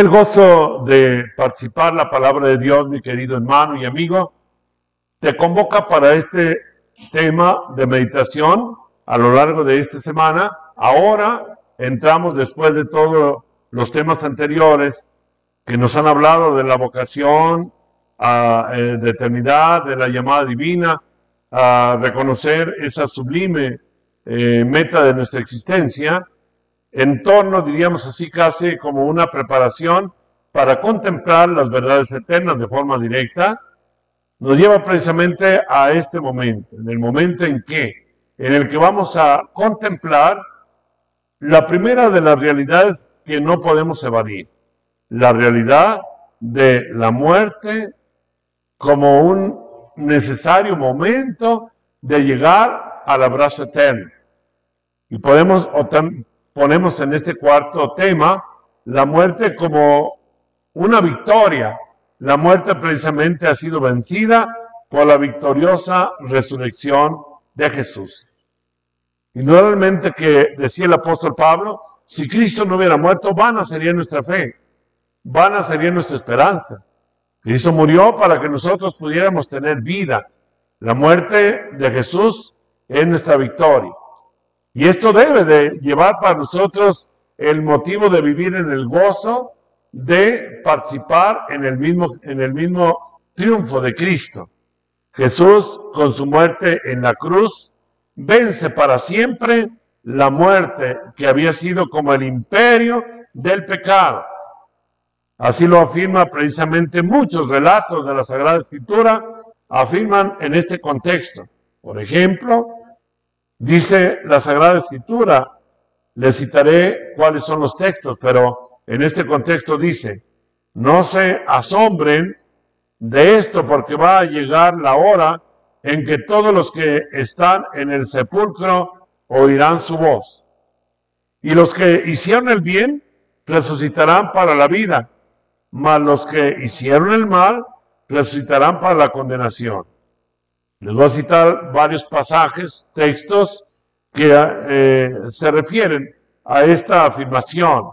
El gozo de participar la palabra de Dios, mi querido hermano y amigo, te convoca para este tema de meditación a lo largo de esta semana. Ahora entramos, después de todos los temas anteriores que nos han hablado de la vocación, de eternidad, de la llamada divina, a reconocer esa sublime meta de nuestra existencia, en torno, diríamos así, casi como una preparación para contemplar las verdades eternas de forma directa. Nos lleva precisamente a este momento, en el momento en el que vamos a contemplar la primera de las realidades que no podemos evadir, la realidad de la muerte como un necesario momento de llegar al abrazo eterno. Y ponemos en este cuarto tema la muerte como una victoria. La muerte precisamente ha sido vencida por la victoriosa resurrección de Jesús. Indudablemente que decía el apóstol Pablo, si Cristo no hubiera muerto, vana sería nuestra fe, vana sería nuestra esperanza. Cristo murió para que nosotros pudiéramos tener vida. La muerte de Jesús es nuestra victoria. Y esto debe de llevar para nosotros el motivo de vivir en el gozo, de participar en el mismo triunfo de Cristo. Jesús, con su muerte en la cruz, vence para siempre la muerte que había sido como el imperio del pecado. Así lo afirma precisamente muchos relatos de la Sagrada Escritura, afirman en este contexto. Por ejemplo, dice la Sagrada Escritura, les citaré cuáles son los textos, pero en este contexto dice, no se asombren de esto porque va a llegar la hora en que todos los que están en el sepulcro oirán su voz. Y los que hicieron el bien resucitarán para la vida, mas los que hicieron el mal resucitarán para la condenación. Les voy a citar varios pasajes, textos que se refieren a esta afirmación,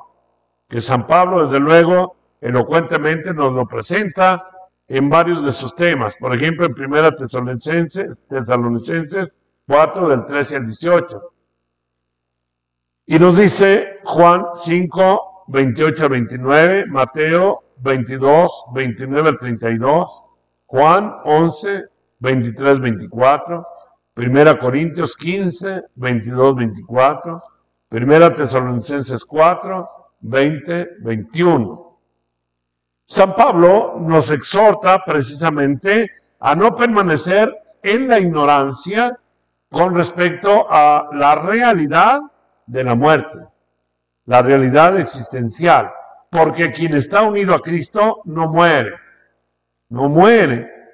que San Pablo, desde luego, elocuentemente nos lo presenta en varios de sus temas. Por ejemplo, en 1 Tesalonicenses 4, del 13 al 18. Y nos dice Juan 5, 28 al 29, Mateo 22, 29 al 32, Juan 11, 23, 24, 1 Corintios 15, 22, 24, 1 Tesalonicenses 4, 20, 21. San Pablo nos exhorta precisamente a no permanecer en la ignorancia con respecto a la realidad de la muerte, la realidad existencial, porque quien está unido a Cristo no muere,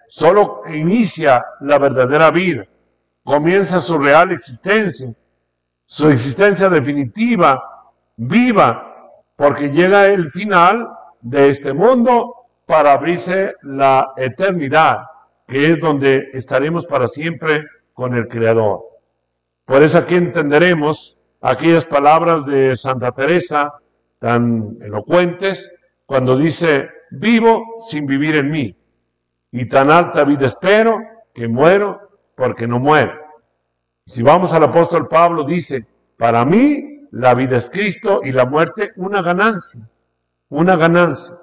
solo inicia la verdadera vida, comienza su real existencia, su existencia definitiva, viva, porque llega el final de este mundo para abrirse la eternidad, que es donde estaremos para siempre con el Creador. Por eso aquí entenderemos aquellas palabras de Santa Teresa, tan elocuentes, cuando dice, vivo sin vivir en mí, y tan alta vida espero que muero porque no muero. Si vamos al apóstol Pablo, dice, para mí la vida es Cristo y la muerte una ganancia. Una ganancia.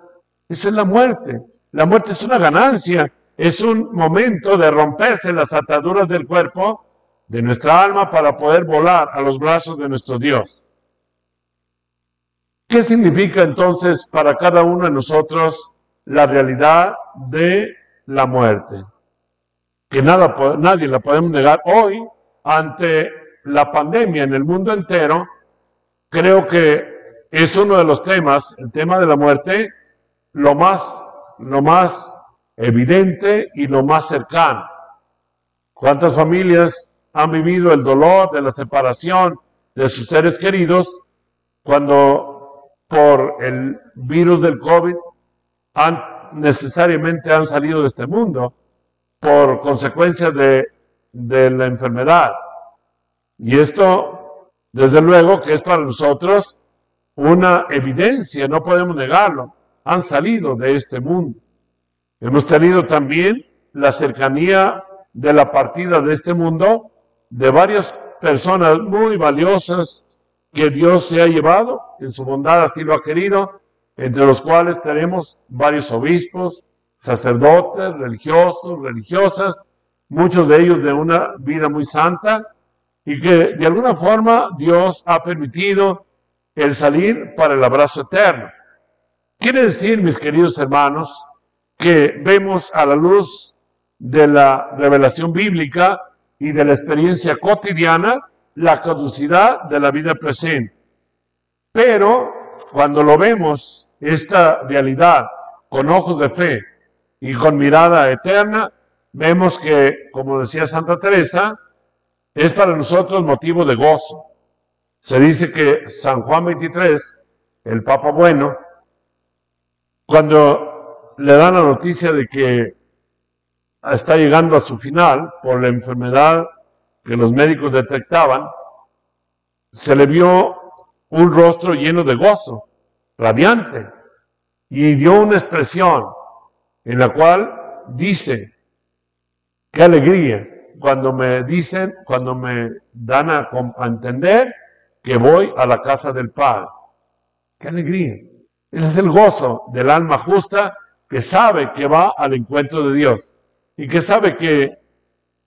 Eso es la muerte. La muerte es una ganancia. Es un momento de romperse las ataduras del cuerpo, de nuestra alma, para poder volar a los brazos de nuestro Dios. ¿Qué significa entonces para cada uno de nosotros la realidad de la muerte? Que nadie la podemos negar. Hoy, ante la pandemia en el mundo entero, creo que es uno de los temas, el tema de la muerte, lo más evidente y lo más cercano. ¿Cuántas familias han vivido el dolor de la separación de sus seres queridos cuando por el virus del COVID necesariamente han salido de este mundo por consecuencia de la enfermedad? Y esto, desde luego, que es para nosotros una evidencia, no podemos negarlo. han salido de este mundo. Hemos tenido también la cercanía de la partida de este mundo de varias personas muy valiosas que Dios se ha llevado, en su bondad así lo ha querido, entre los cuales tenemos varios obispos, sacerdotes, religiosos, religiosas, muchos de ellos de una vida muy santa, y que de alguna forma Dios ha permitido el salir para el abrazo eterno. Quiere decir, mis queridos hermanos, que vemos a la luz de la revelación bíblica y de la experiencia cotidiana la caducidad de la vida presente. Pero cuando lo vemos, esta realidad, con ojos de fe y con mirada eterna, vemos que, como decía Santa Teresa, es para nosotros motivo de gozo. Se dice que San Juan XXIII, el Papa Bueno, cuando le dan la noticia de que está llegando a su final por la enfermedad que los médicos detectaban, se le vio un rostro lleno de gozo, radiante, y dio una expresión en la cual dice: qué alegría cuando me dicen, cuando me dan a entender que voy a la casa del Padre. Qué alegría. Ese es el gozo del alma justa que sabe que va al encuentro de Dios y que sabe que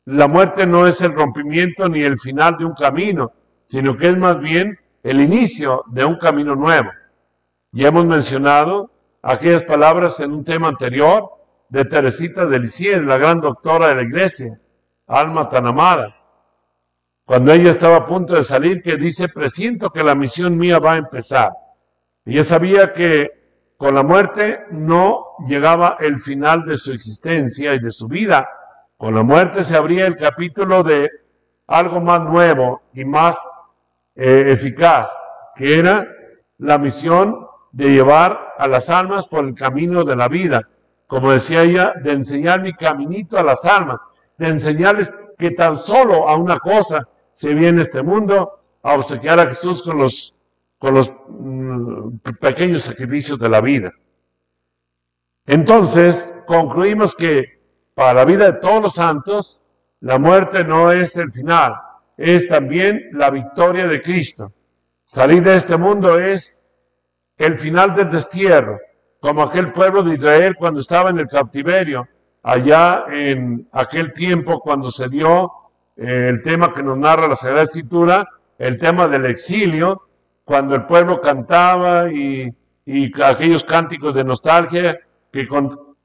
la muerte no es el rompimiento ni el final de un camino, sino que es más bien el inicio de un camino nuevo. Ya hemos mencionado aquellas palabras en un tema anterior de Teresita de Lisieux, la gran doctora de la iglesia, alma tan amada, cuando ella estaba a punto de salir, que dice: presiento que la misión mía va a empezar. Y ella sabía que con la muerte no llegaba el final de su existencia y de su vida. Con la muerte se abría el capítulo de algo más nuevo y más eficaz, que era la misión de llevar a las almas por el camino de la vida. Como decía ella, de enseñar mi caminito a las almas, de enseñarles que tan solo a una cosa se viene este mundo, a obsequiar a Jesús con los pequeños sacrificios de la vida. Entonces, concluimos que para la vida de todos los santos, la muerte no es el final, es también la victoria de Cristo. Salir de este mundo es el final del destierro, como aquel pueblo de Israel cuando estaba en el cautiverio, allá en aquel tiempo cuando se dio el tema que nos narra la Sagrada Escritura, el tema del exilio, cuando el pueblo cantaba y aquellos cánticos de nostalgia que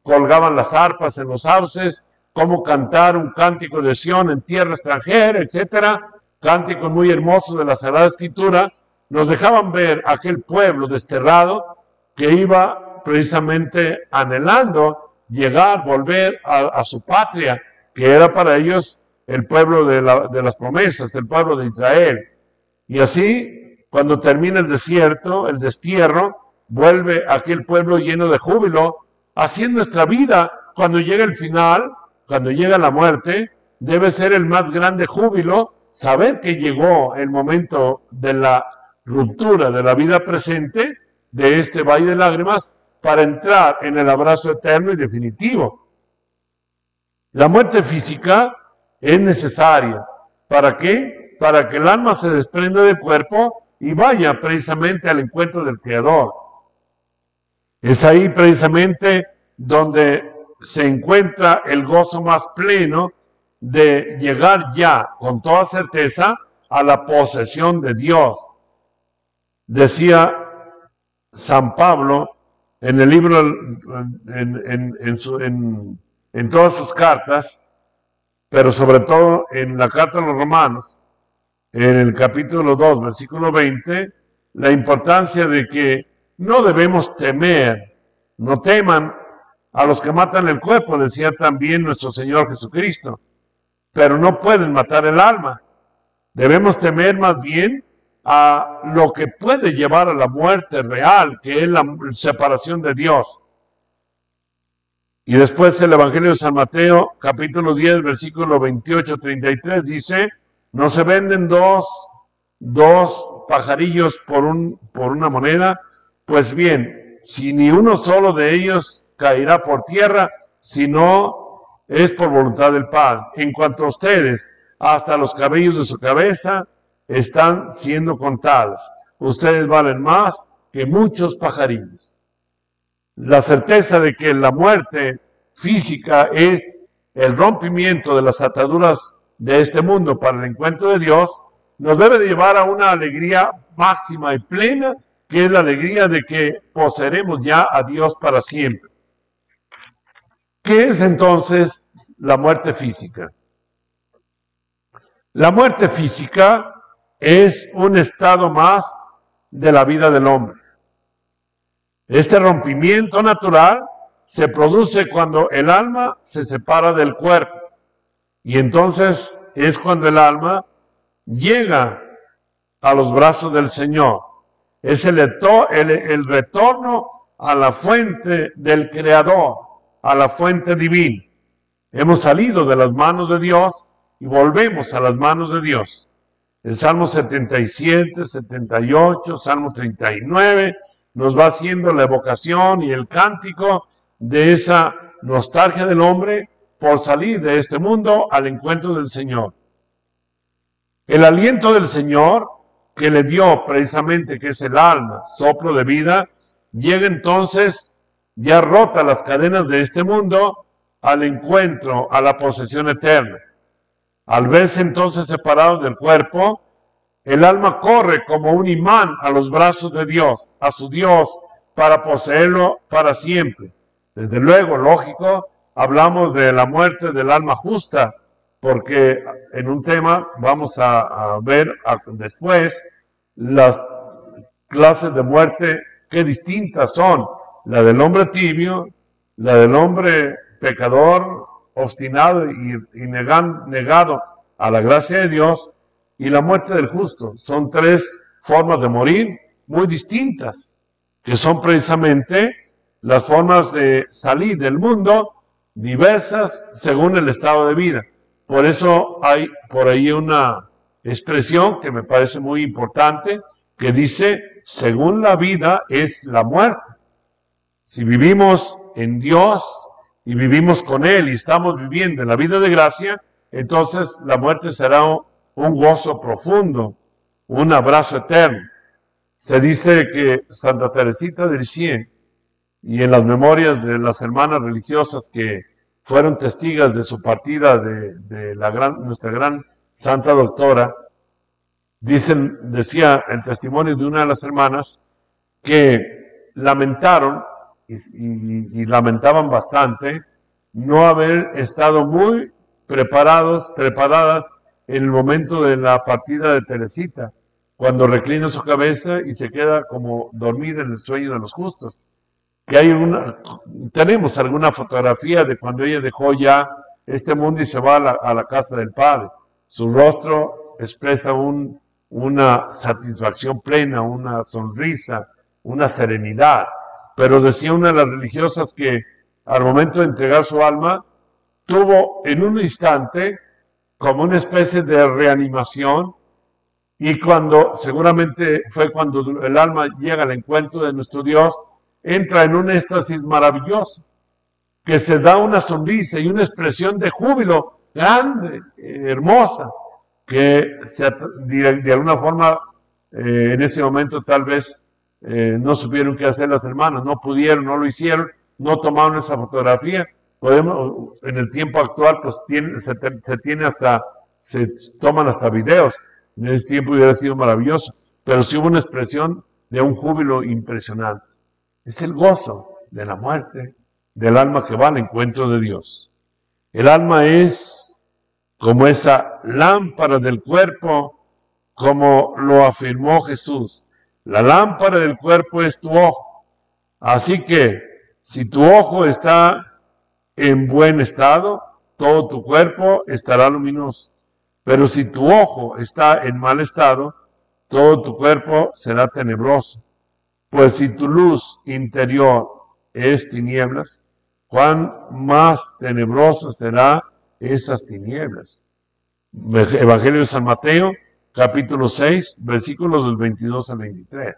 colgaban las arpas en los sauces, cómo cantar un cántico de Sión en tierra extranjera, etcétera, cánticos muy hermosos de la Sagrada Escritura, nos dejaban ver aquel pueblo desterrado que iba precisamente anhelando llegar, volver a su patria, que era para ellos el pueblo de las promesas, el pueblo de Israel. Y así, cuando termina el desierto, el destierro, vuelve aquel pueblo lleno de júbilo. Así es nuestra vida. Cuando llega el final, cuando llega la muerte, debe ser el más grande júbilo, saber que llegó el momento de la ruptura de la vida presente, de este valle de lágrimas, para entrar en el abrazo eterno y definitivo. La muerte física es necesaria. ¿Para qué? Para que el alma se desprenda del cuerpo y vaya precisamente al encuentro del Creador. Es ahí precisamente donde se encuentra el gozo más pleno de llegar ya con toda certeza a la posesión de Dios. Decía San Pablo en el libro, en todas sus cartas, pero sobre todo en la carta a los Romanos, en el capítulo 2, versículo 20, la importancia de que no debemos temer, no teman a los que matan el cuerpo, decía también nuestro Señor Jesucristo, pero no pueden matar el alma. Debemos temer más bien a lo que puede llevar a la muerte real, que es la separación de Dios. Y después el Evangelio de San Mateo, capítulo 10, versículo 28-33, dice: no se venden dos pajarillos por una moneda. Pues bien, si ni uno solo de ellos caerá por tierra, sino es por voluntad del Padre. En cuanto a ustedes, hasta los cabellos de su cabeza están siendo contados. Ustedes valen más que muchos pajarillos. La certeza de que la muerte física es el rompimiento de las ataduras de este mundo para el encuentro de Dios, nos debe de llevar a una alegría máxima y plena, que es la alegría de que poseeremos ya a Dios para siempre. ¿Qué es entonces la muerte física? La muerte física es un estado más de la vida del hombre. Este rompimiento natural se produce cuando el alma se separa del cuerpo. Y entonces es cuando el alma llega a los brazos del Señor. Es el retorno a la fuente del Creador, a la fuente divina. Hemos salido de las manos de Dios y volvemos a las manos de Dios. El Salmo 77, 78, Salmo 39 nos va haciendo la evocación y el cántico de esa nostalgia del hombre por salir de este mundo al encuentro del Señor. El aliento del Señor que le dio precisamente, que es el alma, soplo de vida, llega entonces, ya rota las cadenas de este mundo, al encuentro, a la posesión eterna. Al verse entonces separados del cuerpo, el alma corre como un imán a los brazos de Dios, a su Dios, para poseerlo para siempre. Desde luego, lógico, hablamos de la muerte del alma justa, porque en un tema vamos a ver después las clases de muerte que distintas son: la del hombre tibio, la del hombre pecador, obstinado y negado a la gracia de Dios, y la muerte del justo. Son tres formas de morir muy distintas, que son precisamente las formas de salir del mundo, diversas según el estado de vida. Por eso hay por ahí una expresión que me parece muy importante, que dice: según la vida es la muerte. Si vivimos en Dios y vivimos con Él y estamos viviendo en la vida de gracia, entonces la muerte será un gozo profundo, un abrazo eterno. Se dice que Santa Teresita de Lisieux, y en las memorias de las hermanas religiosas que fueron testigas de su partida de nuestra gran Santa Doctora, decía el testimonio de una de las hermanas que lamentaron y lamentaban bastante no haber estado muy preparadas en el momento de la partida de Teresita, cuando reclina su cabeza y se queda como dormida en el sueño de los justos. Que tenemos alguna fotografía de cuando ella dejó ya este mundo y se va a la casa del Padre. Su rostro expresa una satisfacción plena, una sonrisa, una serenidad. Pero decía una de las religiosas que al momento de entregar su alma, tuvo en un instante como una especie de reanimación, y seguramente fue cuando el alma llega al encuentro de nuestro Dios, entra en un éxtasis maravilloso, que se da una sonrisa y una expresión de júbilo grande, hermosa, que de alguna forma en ese momento tal vez no supieron qué hacer las hermanas, no pudieron, no lo hicieron, no tomaron esa fotografía. En el tiempo actual pues se toman hasta videos. En ese tiempo hubiera sido maravilloso, pero sí hubo una expresión de un júbilo impresionante. Es el gozo de la muerte del alma que va al encuentro de Dios. El alma es como esa lámpara del cuerpo, como lo afirmó Jesús. La lámpara del cuerpo es tu ojo. Así que si tu ojo está en buen estado, todo tu cuerpo estará luminoso. Pero si tu ojo está en mal estado, todo tu cuerpo será tenebroso. Pues si tu luz interior es tinieblas, cuán más tenebrosas serán esas tinieblas. Evangelio de San Mateo, capítulo 6, versículos del 22 al 23.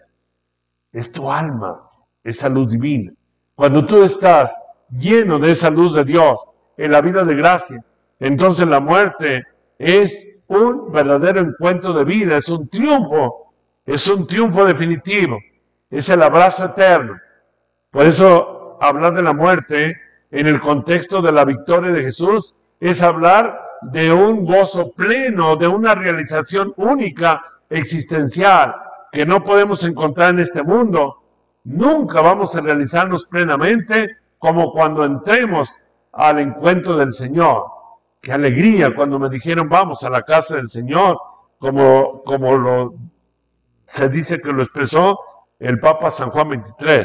Es tu alma esa luz divina. Cuando tú estás lleno de esa luz de Dios, en la vida de gracia, entonces la muerte es un verdadero encuentro de vida, es un triunfo definitivo, es el abrazo eterno. Por eso hablar de la muerte en el contexto de la victoria de Jesús es hablar de un gozo pleno, de una realización única, existencial, que no podemos encontrar en este mundo. Nunca vamos a realizarnos plenamente como cuando entremos al encuentro del Señor. Qué alegría cuando me dijeron vamos a la casa del Señor, como se dice que lo expresó el Papa San Juan XXIII.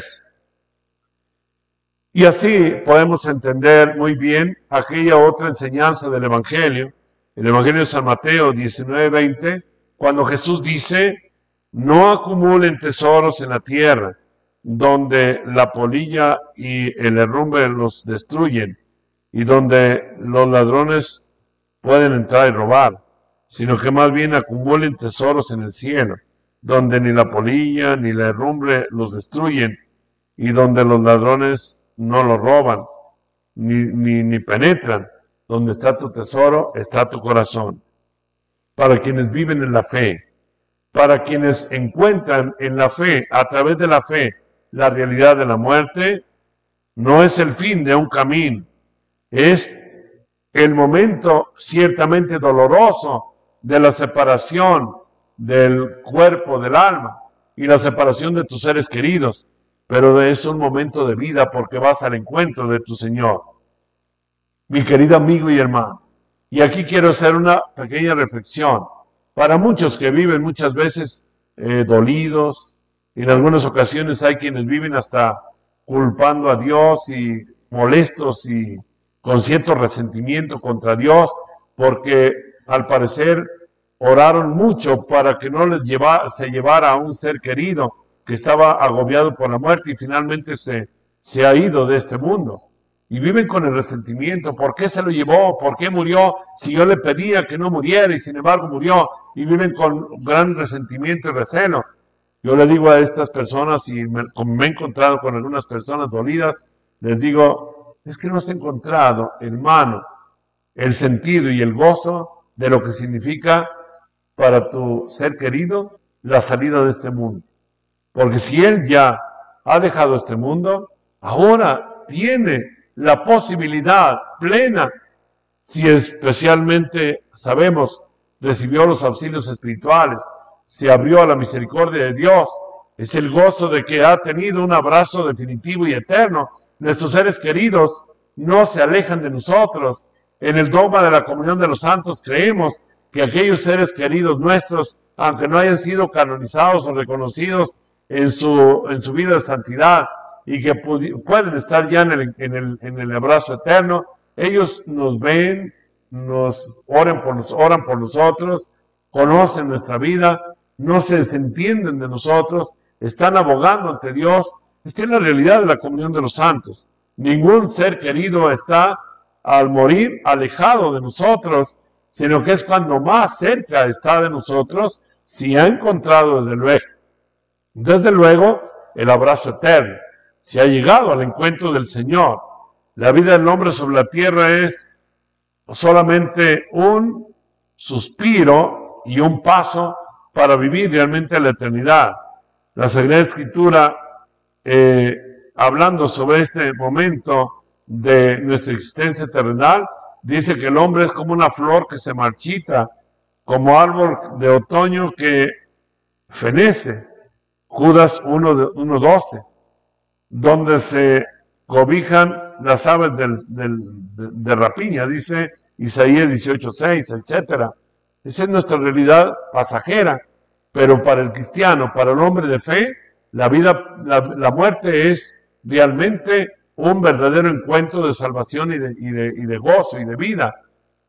Y así podemos entender muy bien aquella otra enseñanza del Evangelio, el Evangelio de San Mateo 19:20, cuando Jesús dice, no acumulen tesoros en la tierra, donde la polilla y el herrumbre los destruyen, y donde los ladrones pueden entrar y robar, sino que más bien acumulen tesoros en el cielo, donde ni la polilla ni la herrumbre los destruyen, y donde los ladrones no lo roban, ni penetran. Donde está tu tesoro, está tu corazón. Para quienes viven en la fe, para quienes encuentran en la fe, a través de la fe, la realidad de la muerte, no es el fin de un camino, es el momento ciertamente doloroso de la separación del cuerpo, del alma, y la separación de tus seres queridos, pero es un momento de vida porque vas al encuentro de tu Señor. Mi querido amigo y hermano, y aquí quiero hacer una pequeña reflexión. Para muchos que viven muchas veces dolidos, en algunas ocasiones hay quienes viven hasta culpando a Dios y molestos y con cierto resentimiento contra Dios, porque al parecer oraron mucho para que no se llevara a un ser querido que estaba agobiado por la muerte y finalmente se ha ido de este mundo. Y viven con el resentimiento. ¿Por qué se lo llevó? ¿Por qué murió? Si yo le pedía que no muriera y sin embargo murió. Y viven con gran resentimiento y recelo. Yo le digo a estas personas, y como me he encontrado con algunas personas dolidas, les digo, es que no has encontrado, hermano, el sentido y el gozo de lo que significa para tu ser querido la salida de este mundo. Porque si él ya ha dejado este mundo, ahora tiene la posibilidad plena, si especialmente sabemos, recibió los auxilios espirituales, se abrió a la misericordia de Dios, es el gozo de que ha tenido un abrazo definitivo y eterno. Nuestros seres queridos no se alejan de nosotros. En el dogma de la comunión de los santos creemos que aquellos seres queridos nuestros, aunque no hayan sido canonizados o reconocidos en su vida de santidad y que pueden estar ya en el abrazo eterno, ellos nos ven, oran por nosotros, conocen nuestra vida, no se desentienden de nosotros, están abogando ante Dios. Esta es la realidad de la comunión de los santos. Ningún ser querido está al morir alejado de nosotros, sino que es cuando más cerca está de nosotros, si ha encontrado desde luego el abrazo eterno, si ha llegado al encuentro del Señor. La vida del hombre sobre la tierra es solamente un suspiro y un paso para vivir realmente la eternidad. La Sagrada Escritura, hablando sobre este momento de nuestra existencia terrenal, dice que el hombre es como una flor que se marchita, como árbol de otoño que fenece. Judas 1:12, donde se cobijan las aves de rapiña, dice Isaías 18:6, etc. Esa es nuestra realidad pasajera, pero para el cristiano, para el hombre de fe, la muerte es realmente un verdadero encuentro de salvación y de gozo y de vida.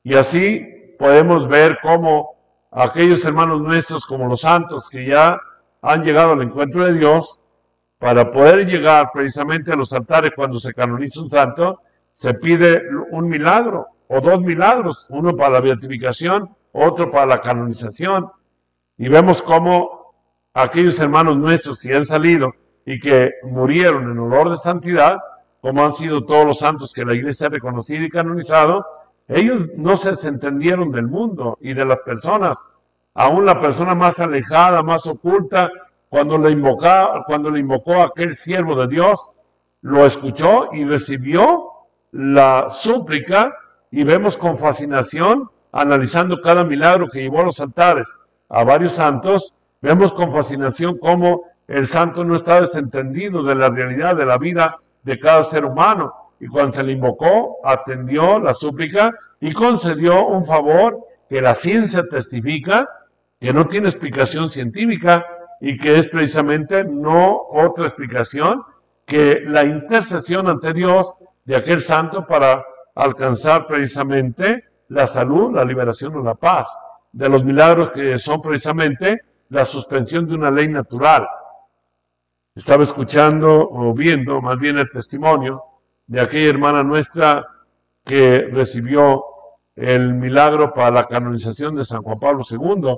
Y así podemos ver cómo aquellos hermanos nuestros, como los santos que ya han llegado al encuentro de Dios, para poder llegar precisamente a los altares cuando se canoniza un santo, se pide un milagro o dos milagros, uno para la beatificación, otro para la canonización. Y vemos cómo aquellos hermanos nuestros que ya han salido y que murieron en olor de santidad, como han sido todos los santos que la iglesia ha reconocido y canonizado, ellos no se desentendieron del mundo y de las personas. Aún la persona más alejada, más oculta, cuando le invocó a aquel siervo de Dios, lo escuchó y recibió la súplica, y vemos con fascinación, analizando cada milagro que llevó a los altares a varios santos, vemos con fascinación cómo el santo no está desentendido de la realidad de la vida de cada ser humano. Y cuando se le invocó, atendió la súplica y concedió un favor que la ciencia testifica, que no tiene explicación científica y que es precisamente no otra explicación que la intercesión ante Dios de aquel santo para alcanzar precisamente la salud, la liberación o la paz. De los milagros que son precisamente la suspensión de una ley natural. Estaba escuchando o viendo más bien el testimonio de aquella hermana nuestra que recibió el milagro para la canonización de San Juan Pablo II,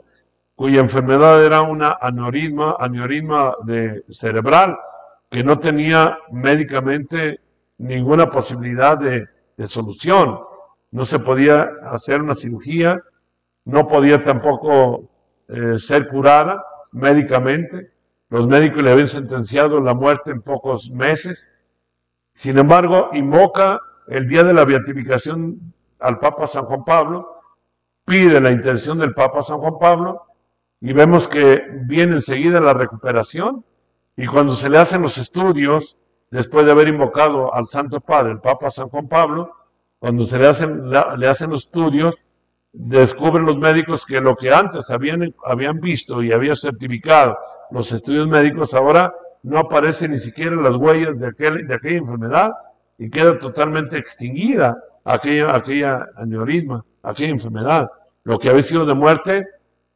cuya enfermedad era una aneurisma cerebral, que no tenía médicamente ninguna posibilidad de solución. No se podía hacer una cirugía, no podía tampoco ser curada médicamente. Los médicos le habían sentenciado la muerte en pocos meses. Sin embargo, invoca el día de la beatificación al Papa San Juan Pablo, pide la intercesión del Papa San Juan Pablo, y vemos que viene enseguida la recuperación. Y cuando se le hacen los estudios, después de haber invocado al Santo Padre, el Papa San Juan Pablo, cuando se le hacen los estudios, descubren los médicos que lo que antes habían visto y había certificado los estudios médicos, ahora no aparecen ni siquiera las huellas de aquella enfermedad, y queda totalmente extinguida aquella aneurisma, aquella enfermedad. Lo que había sido de muerte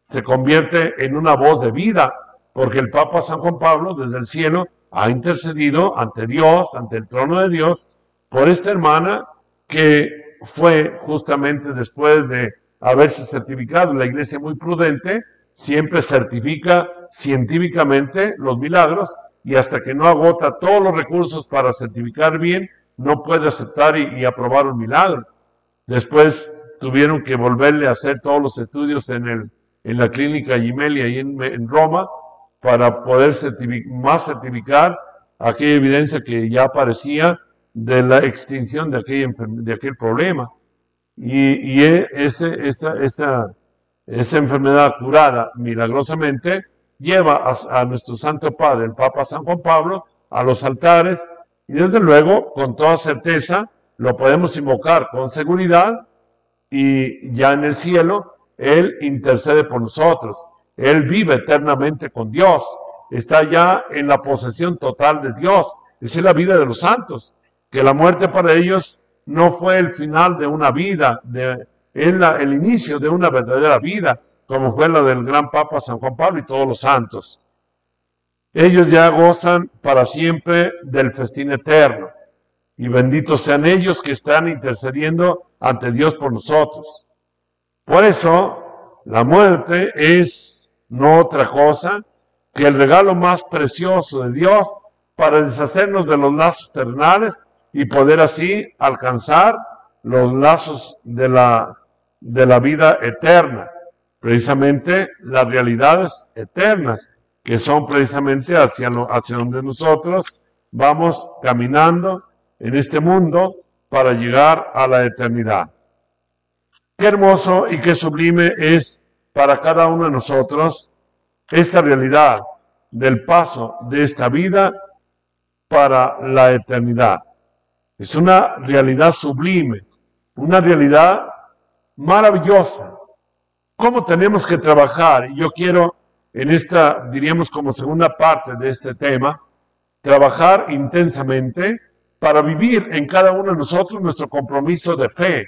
se convierte en una voz de vida, porque el Papa San Juan Pablo desde el cielo ha intercedido ante Dios, ante el trono de Dios, por esta hermana que fue justamente después de haberse certificado. La iglesia, muy prudente, siempre certifica científicamente los milagros, y hasta que no agota todos los recursos para certificar bien, no puede aceptar y aprobar un milagro. Después tuvieron que volverle a hacer todos los estudios en la clínica Gemelli ahí en Roma, para poder certificar aquella evidencia que ya aparecía de la extinción de aquel problema. Y esa enfermedad curada milagrosamente lleva a nuestro Santo Padre, el Papa San Juan Pablo, a los altares, y desde luego, con toda certeza, lo podemos invocar con seguridad, y ya en el cielo, Él intercede por nosotros. Él vive eternamente con Dios, está ya en la posesión total de Dios. Esa es la vida de los santos, que la muerte para ellos no fue el final de una vida, es el inicio de una verdadera vida, como fue la del gran Papa San Juan Pablo y todos los santos. Ellos ya gozan para siempre del festín eterno, y benditos sean ellos que están intercediendo ante Dios por nosotros. Por eso, la muerte es no otra cosa que el regalo más precioso de Dios para deshacernos de los lazos terrenales y poder así alcanzar los lazos de la vida eterna, precisamente las realidades eternas, que son precisamente hacia donde nosotros vamos caminando en este mundo para llegar a la eternidad. Qué hermoso y qué sublime es para cada uno de nosotros esta realidad del paso de esta vida para la eternidad. Es una realidad sublime, una realidad maravillosa. ¿Cómo tenemos que trabajar? Y yo quiero, en esta, diríamos como segunda parte de este tema, trabajar intensamente para vivir en cada uno de nosotros nuestro compromiso de fe.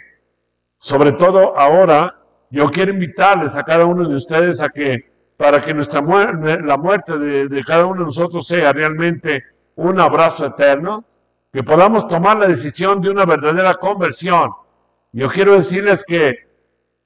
Sobre todo ahora, yo quiero invitarles a cada uno de ustedes a que, para que la muerte de cada uno de nosotros sea realmente un abrazo eterno, que podamos tomar la decisión de una verdadera conversión. Yo quiero decirles que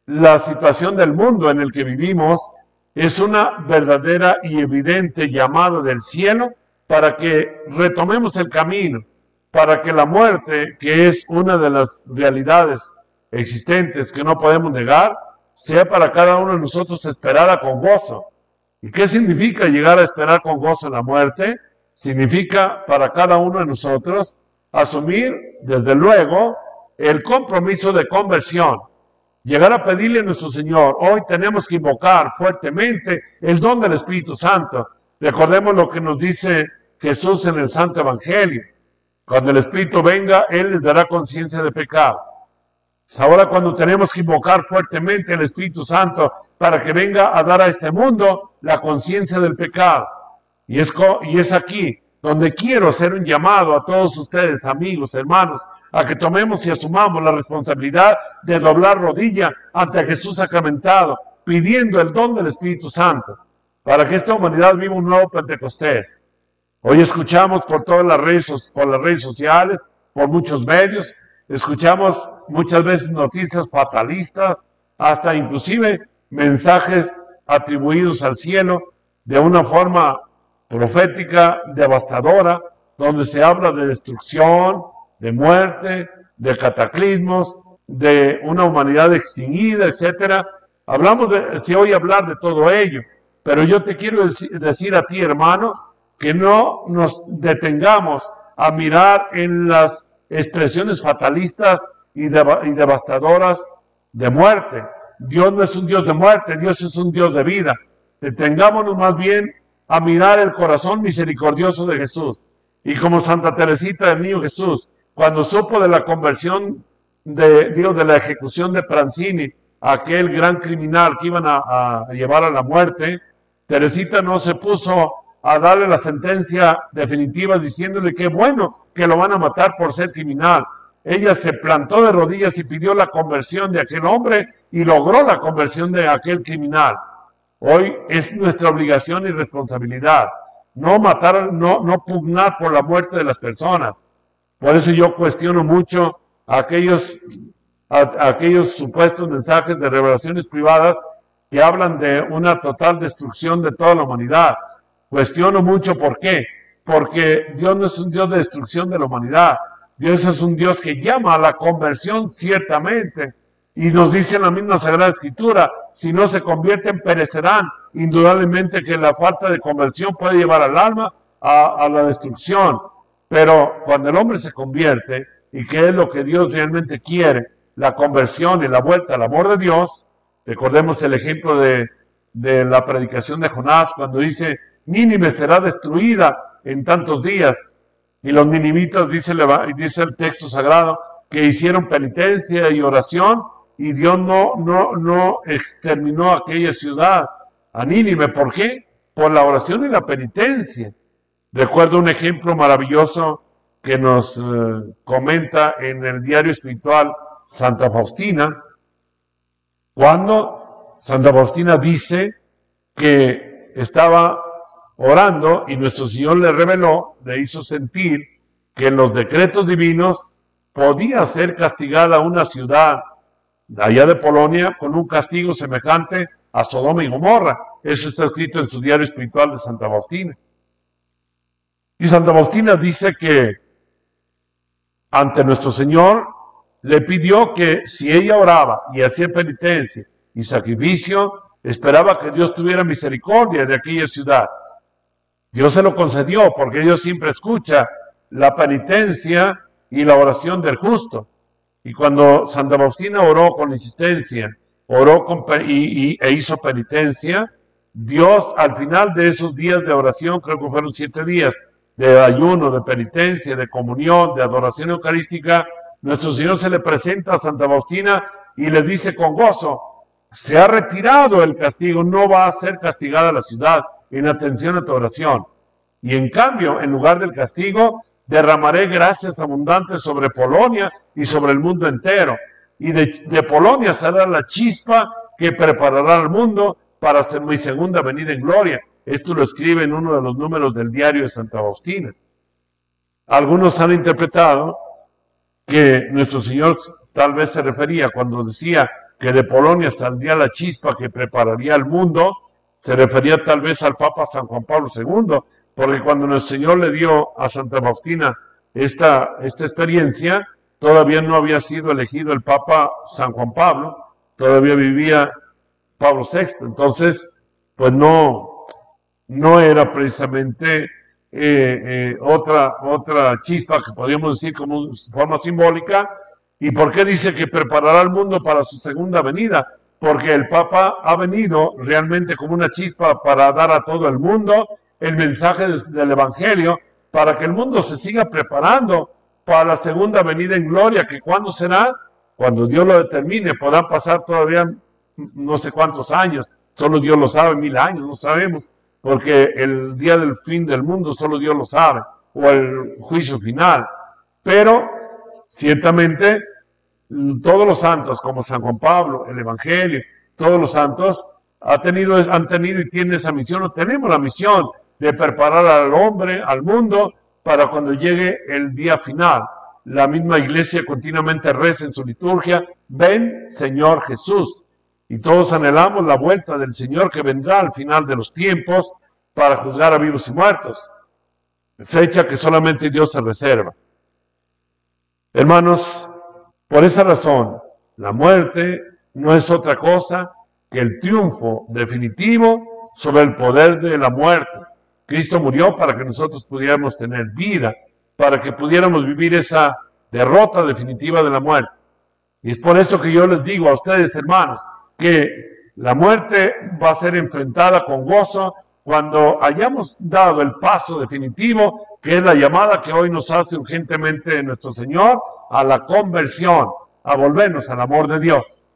la situación del mundo en el que vivimos es una verdadera y evidente llamada del cielo para que retomemos el camino, para que la muerte, que es una de las realidades existentes que no podemos negar, sea para cada uno de nosotros esperada con gozo. ¿Y qué significa llegar a esperar con gozo la muerte? Significa para cada uno de nosotros asumir, desde luego, el compromiso de conversión. Llegar a pedirle a nuestro Señor, hoy tenemos que invocar fuertemente el don del Espíritu Santo. Recordemos lo que nos dice Jesús en el Santo Evangelio. Cuando el Espíritu venga, Él les dará conciencia de pecado. Es ahora cuando tenemos que invocar fuertemente al Espíritu Santo para que venga a dar a este mundo la conciencia del pecado. Y es aquí donde quiero hacer un llamado a todos ustedes, amigos, hermanos, a que tomemos y asumamos la responsabilidad de doblar rodilla ante Jesús sacramentado, pidiendo el don del Espíritu Santo, para que esta humanidad viva un nuevo Pentecostés. Hoy escuchamos por todas las redes sociales, por muchos medios, escuchamos muchas veces noticias fatalistas, hasta inclusive mensajes atribuidos al cielo de una forma profética, devastadora, donde se habla de destrucción, de muerte, de cataclismos, de una humanidad extinguida, etc. Se oye hablar de todo ello, pero yo te quiero decir a ti, hermano, que no nos detengamos a mirar en las expresiones fatalistas y devastadoras de muerte. Dios no es un Dios de muerte, Dios es un Dios de vida. Detengámonos más bien a mirar el corazón misericordioso de Jesús. Y como Santa Teresita del Niño Jesús, cuando supo de la conversión de la ejecución de Pranzini, aquel gran criminal que iban a llevar a la muerte, Teresita no se puso a darle la sentencia definitiva diciéndole que bueno, que lo van a matar por ser criminal. Ella se plantó de rodillas y pidió la conversión de aquel hombre y logró la conversión de aquel criminal. Hoy es nuestra obligación y responsabilidad no matar, no pugnar por la muerte de las personas. Por eso yo cuestiono mucho a aquellos supuestos mensajes de revelaciones privadas que hablan de una total destrucción de toda la humanidad. Cuestiono mucho ¿por qué? Porque Dios no es un Dios de destrucción de la humanidad. Dios es un Dios que llama a la conversión ciertamente. Y nos dice en la misma Sagrada Escritura, si no se convierten, perecerán. Indudablemente que la falta de conversión puede llevar al alma a la destrucción. Pero cuando el hombre se convierte, y que es lo que Dios realmente quiere, la conversión y la vuelta al amor de Dios, recordemos el ejemplo de la predicación de Jonás, cuando dice, Nínive será destruida en tantos días. Y los ninivitas, dice el texto sagrado, que hicieron penitencia y oración, y Dios no exterminó aquella ciudad, a Nínive. ¿Por qué? Por la oración y la penitencia. Recuerdo un ejemplo maravilloso que nos comenta en el diario espiritual Santa Faustina, cuando Santa Faustina dice que estaba orando y nuestro Señor le reveló, le hizo sentir que en los decretos divinos podía ser castigada una ciudad allá de Polonia con un castigo semejante a Sodoma y Gomorra. Eso está escrito en su diario espiritual de Santa Faustina. Y Santa Faustina dice que ante nuestro Señor le pidió que si ella oraba y hacía penitencia y sacrificio, esperaba que Dios tuviera misericordia de aquella ciudad. Dios se lo concedió porque Dios siempre escucha la penitencia y la oración del justo. Y cuando Santa Faustina oró con insistencia, e hizo penitencia, Dios al final de esos días de oración, creo que fueron 7 días, de ayuno, de penitencia, de comunión, de adoración eucarística, nuestro Señor se le presenta a Santa Faustina y le dice con gozo, se ha retirado el castigo, no va a ser castigada la ciudad, en atención a tu oración. Y en cambio, en lugar del castigo, derramaré gracias abundantes sobre Polonia y sobre el mundo entero. Y de Polonia saldrá la chispa que preparará al mundo para mi segunda venida en gloria. Esto lo escribe en uno de los números del diario de Santa Faustina. Algunos han interpretado que nuestro Señor tal vez se refería cuando decía que de Polonia saldría la chispa que prepararía al mundo, se refería tal vez al Papa San Juan Pablo II, porque cuando nuestro Señor le dio a Santa Faustina esta experiencia, todavía no había sido elegido el Papa San Juan Pablo, todavía vivía Pablo VI, entonces pues no era precisamente otra chispa que podríamos decir como forma simbólica. ¿Y por qué dice que preparará el mundo para su segunda venida? Porque el Papa ha venido realmente como una chispa para dar a todo el mundo el mensaje del Evangelio, para que el mundo se siga preparando para la segunda venida en gloria, que ¿cuándo será? Cuando Dios lo determine. Podrán pasar todavía no sé cuántos años, solo Dios lo sabe, 1000 años, no sabemos, porque el día del fin del mundo solo Dios lo sabe, o el juicio final. Pero ciertamente todos los santos, como San Juan Pablo, el Evangelio, todos los santos han tenido y tienen esa misión, o tenemos la misión de preparar al hombre, al mundo, para cuando llegue el día final. La misma iglesia continuamente reza en su liturgia: ven, Señor Jesús. Y todos anhelamos la vuelta del Señor, que vendrá al final de los tiempos para juzgar a vivos y muertos, fecha que solamente Dios se reserva. Hermanos, por esa razón, la muerte no es otra cosa que el triunfo definitivo sobre el poder de la muerte. Cristo murió para que nosotros pudiéramos tener vida, para que pudiéramos vivir esa derrota definitiva de la muerte. Y es por eso que yo les digo a ustedes, hermanos, que la muerte va a ser enfrentada con gozo cuando hayamos dado el paso definitivo, que es la llamada que hoy nos hace urgentemente nuestro Señor a la conversión, a volvernos al amor de Dios.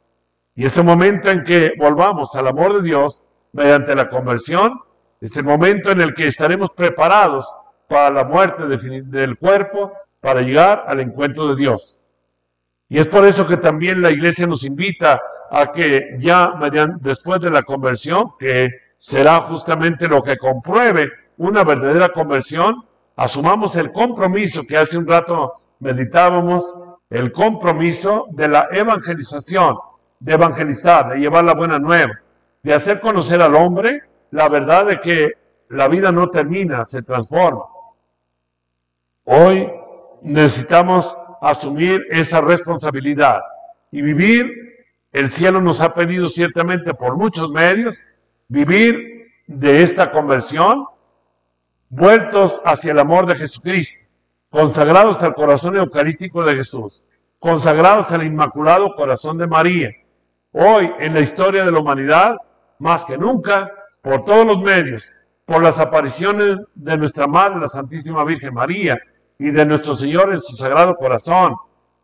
Y ese momento en que volvamos al amor de Dios mediante la conversión, es el momento en el que estaremos preparados para la muerte del cuerpo, para llegar al encuentro de Dios. Y es por eso que también la iglesia nos invita a que ya después de la conversión, que será justamente lo que compruebe una verdadera conversión, asumamos el compromiso que hace un rato meditábamos, el compromiso de la evangelización, de evangelizar, de llevar la buena nueva, de hacer conocer al hombre la verdad de que la vida no termina, se transforma. Hoy necesitamos asumir esa responsabilidad y vivir. El cielo nos ha pedido ciertamente por muchos medios vivir de esta conversión, vueltos hacia el amor de Jesucristo, consagrados al corazón eucarístico de Jesús, consagrados al Inmaculado Corazón de María. Hoy en la historia de la humanidad, más que nunca, por todos los medios, por las apariciones de nuestra Madre, la Santísima Virgen María, y de nuestro Señor en su Sagrado Corazón,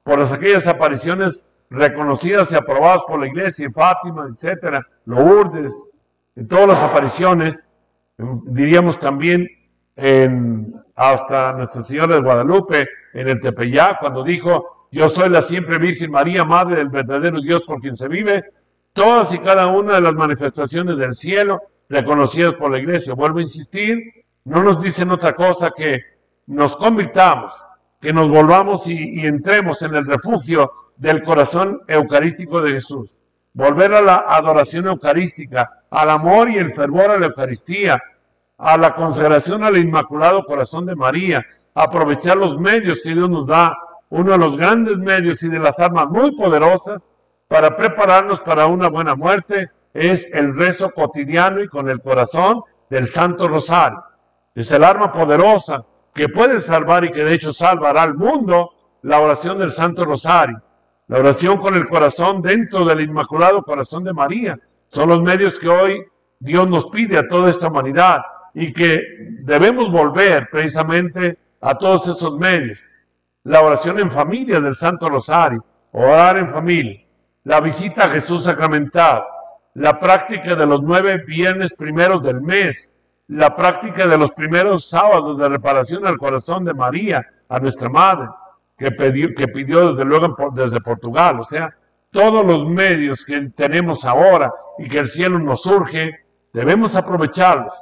por aquellas apariciones reconocidas y aprobadas por la Iglesia en Fátima, etcétera, Lourdes, en todas las apariciones, diríamos también hasta Nuestra Señora de Guadalupe, en el Tepeyac, cuando dijo: yo soy la siempre Virgen María, Madre del verdadero Dios por quien se vive. Todas y cada una de las manifestaciones del cielo, reconocidas por la Iglesia, vuelvo a insistir, no nos dicen otra cosa que nos convirtamos, que nos volvamos y entremos en el refugio del corazón eucarístico de Jesús. Volver a la adoración eucarística, al amor y el fervor a la Eucaristía, a la consagración al Inmaculado Corazón de María, aprovechar los medios que Dios nos da, uno de los grandes medios y de las armas muy poderosas para prepararnos para una buena muerte, es el rezo cotidiano y con el corazón del Santo Rosario. Es el arma poderosa que puede salvar y que de hecho salvará al mundo, la oración del Santo Rosario. La oración con el corazón dentro del Inmaculado Corazón de María. Son los medios que hoy Dios nos pide a toda esta humanidad y que debemos volver precisamente a todos esos medios. La oración en familia del Santo Rosario, orar en familia, la visita a Jesús sacramentado, la práctica de los 9 viernes primeros del mes, la práctica de los primeros sábados de reparación al corazón de María, a nuestra Madre, que pidió desde luego desde Portugal. O sea, todos los medios que tenemos ahora y que el cielo nos surge, debemos aprovecharlos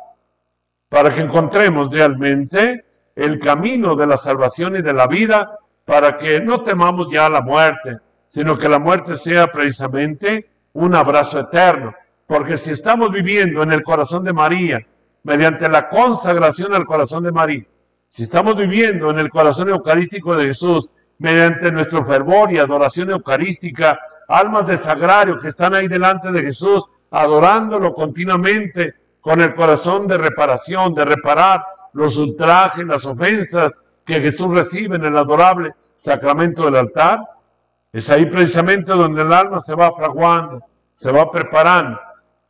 para que encontremos realmente el camino de la salvación y de la vida, para que no temamos ya la muerte, sino que la muerte sea precisamente un abrazo eterno. Porque si estamos viviendo en el corazón de María, mediante la consagración al corazón de María. Si estamos viviendo en el corazón eucarístico de Jesús, mediante nuestro fervor y adoración eucarística, almas de sagrario que están ahí delante de Jesús, adorándolo continuamente con el corazón de reparación, de reparar los ultrajes, las ofensas que Jesús recibe en el adorable sacramento del altar, es ahí precisamente donde el alma se va fraguando, se va preparando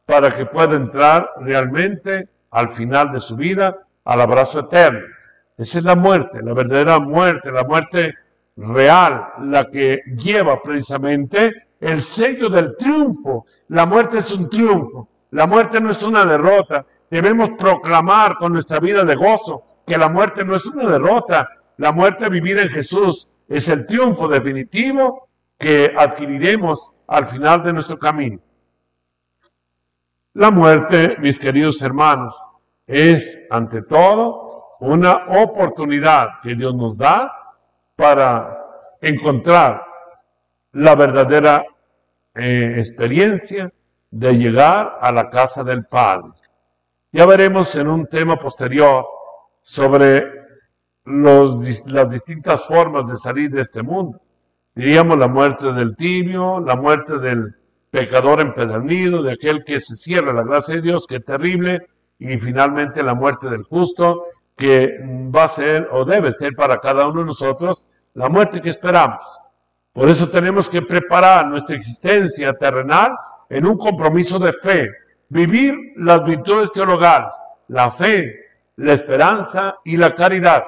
para que pueda entrar realmente al final de su vida al abrazo eterno. Esa es la muerte, la verdadera muerte, la muerte real, la que lleva precisamente el sello del triunfo. La muerte es un triunfo, la muerte no es una derrota. Debemos proclamar con nuestra vida de gozo que la muerte no es una derrota. La muerte vivida en Jesús es el triunfo definitivo que adquiriremos al final de nuestro camino. La muerte, mis queridos hermanos, es ante todo una oportunidad que Dios nos da para encontrar la verdadera experiencia de llegar a la casa del Padre. Ya veremos en un tema posterior sobre las distintas formas de salir de este mundo. Diríamos la muerte del tibio, la muerte del pecador empedernido, de aquel que se cierra la gracia de Dios, que es terrible, y finalmente la muerte del justo, que va a ser o debe ser para cada uno de nosotros la muerte que esperamos. Por eso tenemos que preparar nuestra existencia terrenal en un compromiso de fe, vivir las virtudes teologales, la fe, la esperanza y la caridad,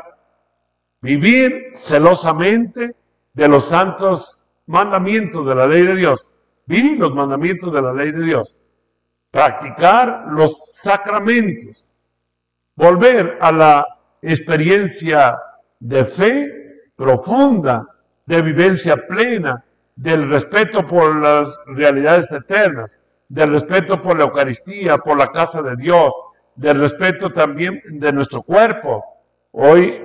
vivir celosamente de los santos mandamientos de la ley de Dios, vivir los mandamientos de la ley de Dios, practicar los sacramentos, volver a la experiencia de fe profunda, de vivencia plena, del respeto por las realidades eternas, del respeto por la Eucaristía, por la casa de Dios, del respeto también de nuestro cuerpo. Hoy,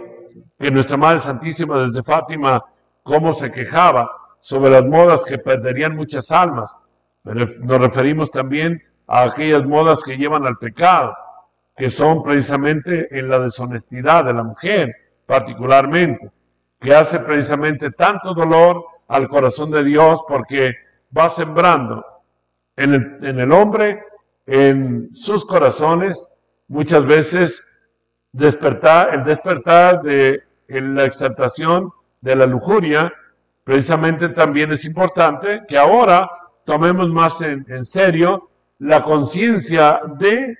que nuestra Madre Santísima desde Fátima, cómo se quejaba sobre las modas que perderían muchas almas. Nos referimos también a aquellas modas que llevan al pecado, que son precisamente en la deshonestidad de la mujer, particularmente, que hace precisamente tanto dolor al corazón de Dios porque va sembrando en el hombre, en sus corazones, muchas veces el despertar de la exaltación de la lujuria. Precisamente también es importante que ahora tomemos más en serio la conciencia de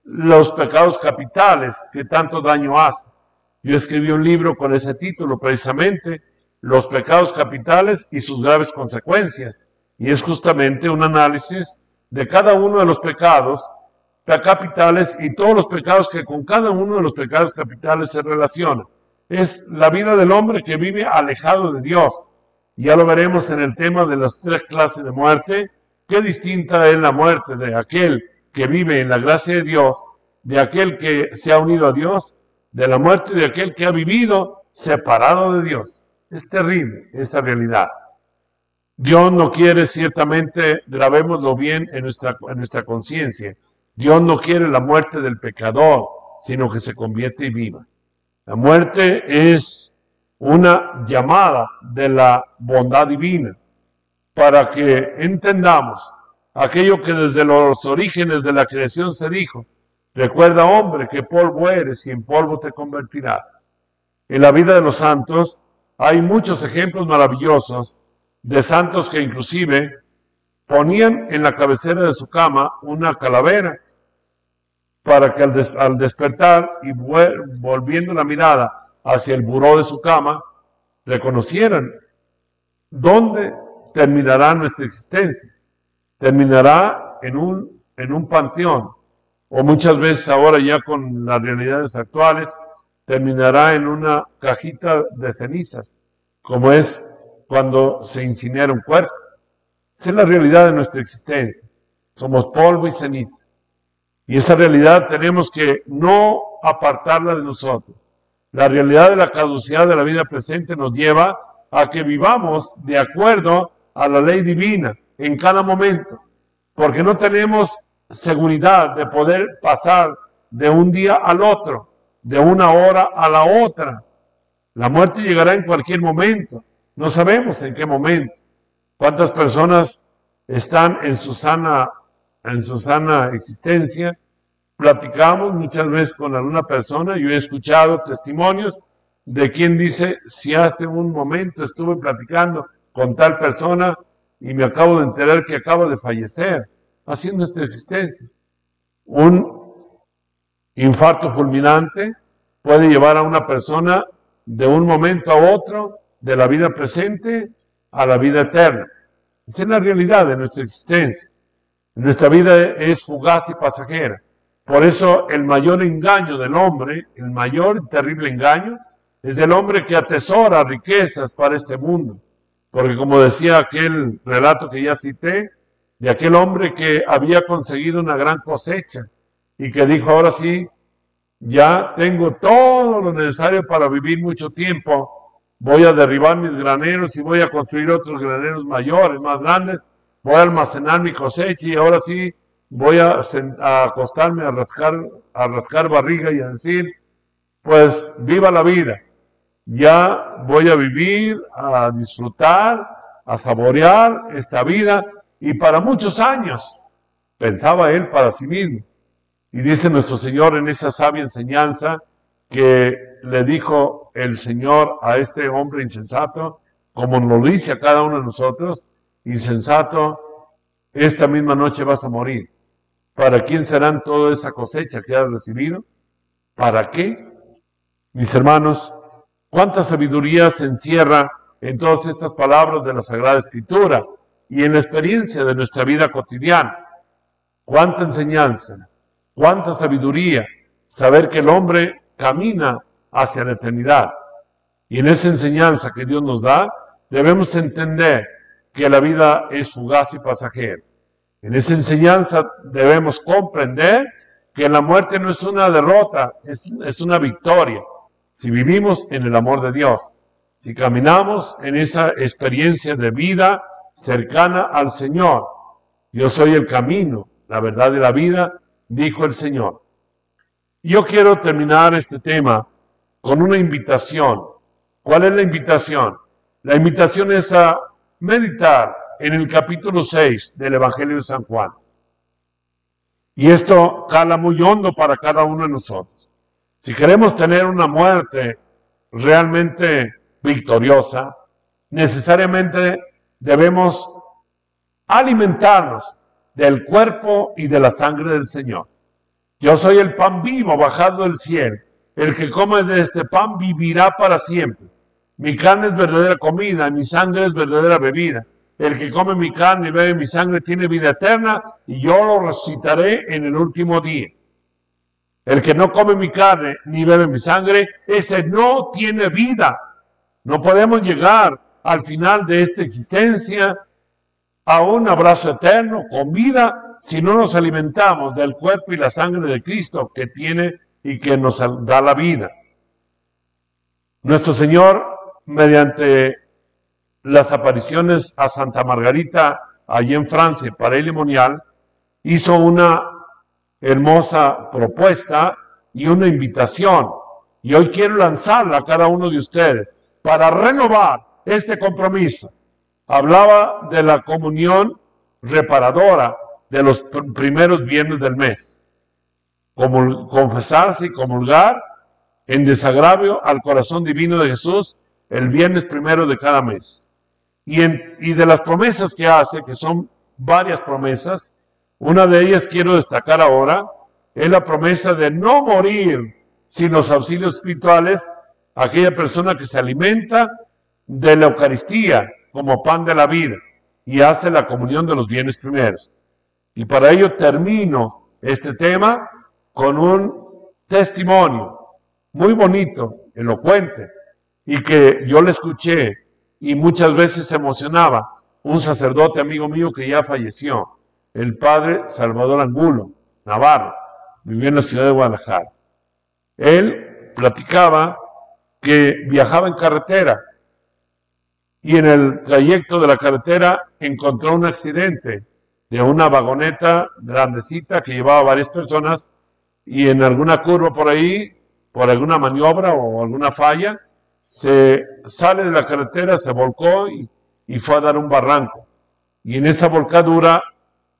los pecados capitales que tanto daño hacen. Yo escribí un libro con ese título precisamente, Los pecados capitales y sus graves consecuencias. Y es justamente un análisis de cada uno de los pecados capitales y todos los pecados que con cada uno de los pecados capitales se relacionan. Es la vida del hombre que vive alejado de Dios. Ya lo veremos en el tema de las 3 clases de muerte. Qué distinta es la muerte de aquel que vive en la gracia de Dios, de aquel que se ha unido a Dios, de la muerte de aquel que ha vivido separado de Dios. Es terrible esa realidad. Dios no quiere, ciertamente, grabémoslo bien en nuestra conciencia, Dios no quiere la muerte del pecador, sino que se convierte y viva. La muerte es una llamada de la bondad divina para que entendamos aquello que desde los orígenes de la creación se dijo: recuerda, hombre, que polvo eres y en polvo te convertirás. En la vida de los santos hay muchos ejemplos maravillosos de santos que inclusive ponían en la cabecera de su cama una calavera para que al despertar y volviendo la mirada hacia el buró de su cama, reconocieran dónde terminará nuestra existencia. Terminará en un panteón, o muchas veces ahora ya con las realidades actuales, terminará en una cajita de cenizas, como es cuando se incinera un cuerpo. Esa es la realidad de nuestra existencia. Somos polvo y ceniza. Y esa realidad tenemos que no apartarla de nosotros. La realidad de la caducidad de la vida presente nos lleva a que vivamos de acuerdo a la ley divina en cada momento, porque no tenemos seguridad de poder pasar de un día al otro, de una hora a la otra. La muerte llegará en cualquier momento. No sabemos en qué momento. ¿Cuántas personas están en su sana existencia? Platicamos muchas veces con alguna persona. Yo he escuchado testimonios de quien dice, si hace un momento estuve platicando con tal persona y me acabo de enterar que acaba de fallecer, haciendo esta existencia. Un infarto fulminante puede llevar a una persona de un momento a otro, de la vida presente a la vida eterna. Esa es la realidad de nuestra existencia. Nuestra vida es fugaz y pasajera. Por eso el mayor engaño del hombre, el mayor y terrible engaño, es del hombre que atesora riquezas para este mundo. Porque como decía aquel relato que ya cité, de aquel hombre que había conseguido una gran cosecha y que dijo, ahora sí, ya tengo todo lo necesario para vivir mucho tiempo, voy a derribar mis graneros y voy a construir otros graneros mayores, más grandes, voy a almacenar mi cosecha y ahora sí voy a acostarme a rascar barriga y a decir, pues viva la vida, ya voy a vivir, a disfrutar, a saborear esta vida y para muchos años, pensaba él para sí mismo. Y dice nuestro Señor en esa sabia enseñanza que le dijo el Señor a este hombre insensato, como nos dice a cada uno de nosotros, insensato, esta misma noche vas a morir. ¿Para quién serán toda esa cosecha que has recibido? ¿Para qué? Mis hermanos, cuánta sabiduría se encierra en todas estas palabras de la Sagrada Escritura y en la experiencia de nuestra vida cotidiana. Cuánta enseñanza, cuánta sabiduría, saber que el hombre camina hacia la eternidad. Y en esa enseñanza que Dios nos da, debemos entender que la vida es fugaz y pasajera. En esa enseñanza debemos comprender que la muerte no es una derrota, es una victoria. Si vivimos en el amor de Dios, si caminamos en esa experiencia de vida cercana al Señor. Yo soy el camino, la verdad y la vida, dijo el Señor. Yo quiero terminar este tema con una invitación. ¿Cuál es la invitación? La invitación es a meditar en el capítulo 6 del Evangelio de San Juan. Y esto cala muy hondo para cada uno de nosotros. Si queremos tener una muerte realmente victoriosa, necesariamente debemos alimentarnos del cuerpo y de la sangre del Señor. Yo soy el pan vivo bajado del cielo. El que come de este pan vivirá para siempre. Mi carne es verdadera comida, mi sangre es verdadera bebida. El que come mi carne y bebe mi sangre tiene vida eterna y yo lo resucitaré en el último día. El que no come mi carne ni bebe mi sangre, ese no tiene vida. No podemos llegar al final de esta existencia a un abrazo eterno con vida si no nos alimentamos del cuerpo y la sangre de Cristo que tiene y que nos da la vida. Nuestro Señor, mediante las apariciones a Santa Margarita, allí en Francia, para el Limonial, hizo una hermosa propuesta y una invitación. Y hoy quiero lanzarla a cada uno de ustedes para renovar este compromiso. Hablaba de la comunión reparadora de los primeros viernes del mes. Como confesarse y comulgar en desagravio al corazón divino de Jesús el viernes primero de cada mes. Y de las promesas que hace, que son varias promesas, una de ellas quiero destacar ahora, es la promesa de no morir sin los auxilios espirituales, aquella persona que se alimenta de la Eucaristía como pan de la vida y hace la comunión de los viernes primeros. Y para ello termino este tema con un testimonio muy bonito, elocuente, y que yo le escuché y muchas veces se emocionaba. Un sacerdote amigo mío que ya falleció, el padre Salvador Angulo, Navarro, vivía en la ciudad de Guadalajara. Él platicaba que viajaba en carretera y en el trayecto de la carretera encontró un accidente de una vagoneta grandecita que llevaba varias personas y en alguna curva por ahí, por alguna maniobra o alguna falla, se sale de la carretera, se volcó y fue a dar un barranco. Y en esa volcadura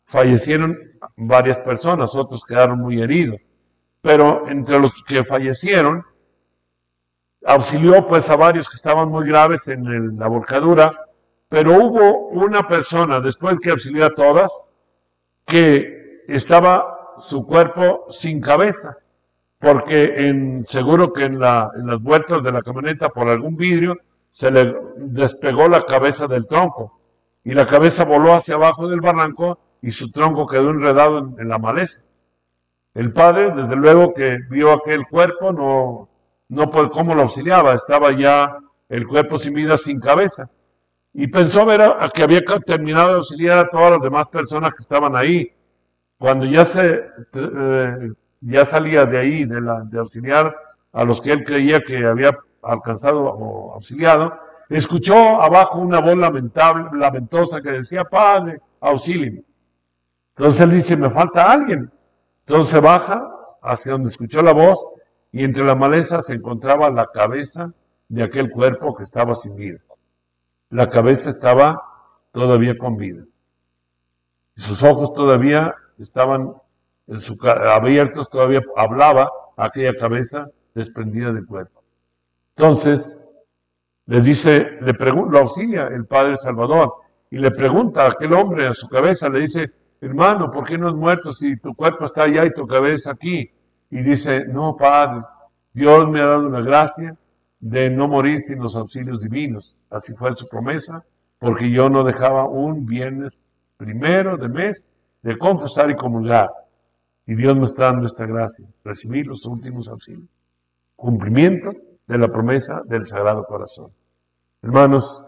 fallecieron varias personas, otros quedaron muy heridos. Pero entre los que fallecieron, auxilió pues a varios que estaban muy graves en la volcadura, pero hubo una persona, después que auxilió a todas, que estaba su cuerpo sin cabeza, porque seguro que en las vueltas de la camioneta por algún vidrio se le despegó la cabeza del tronco y la cabeza voló hacia abajo del barranco y su tronco quedó enredado en la maleza. El padre, desde luego que vio aquel cuerpo, no por cómo lo auxiliaba, estaba ya el cuerpo sin vida, sin cabeza. Y pensó ver a que había terminado de auxiliar a todas las demás personas que estaban ahí. Cuando ya salía de ahí, de auxiliar a los que él creía que había alcanzado o auxiliado, escuchó abajo una voz lamentosa que decía: Padre, auxíliame. Entonces él dice: me falta alguien. Entonces se baja hacia donde escuchó la voz y entre la maleza se encontraba la cabeza de aquel cuerpo que estaba sin vida. La cabeza estaba todavía con vida. Y sus ojos todavía estaban abiertos, todavía hablaba aquella cabeza desprendida del cuerpo. Entonces lo auxilia el Padre Salvador y le pregunta a aquel hombre a su cabeza, le dice: hermano, ¿por qué no has muerto si tu cuerpo está allá y tu cabeza aquí? Y dice: no, Padre, Dios me ha dado la gracia de no morir sin los auxilios divinos. Así fue su promesa, porque yo no dejaba un viernes primero de mes de confesar y comulgar. Y Dios me está dando esta gracia, recibir los últimos auxilios. Cumplimiento de la promesa del Sagrado Corazón. Hermanos,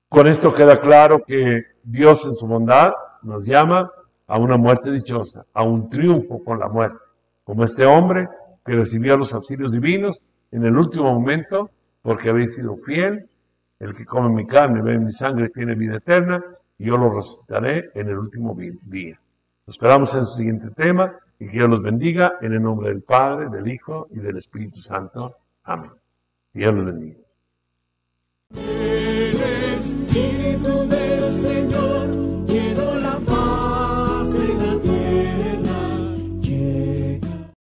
con esto queda claro que Dios en su bondad nos llama a una muerte dichosa, a un triunfo con la muerte, como este hombre que recibió los auxilios divinos en el último momento, porque habéis sido fiel. El que come mi carne, bebe mi sangre, tiene vida eterna, y yo lo resucitaré en el último día. Nos esperamos en el siguiente tema, y que Dios los bendiga, en el nombre del Padre, del Hijo y del Espíritu Santo. Amén. Dios los bendiga.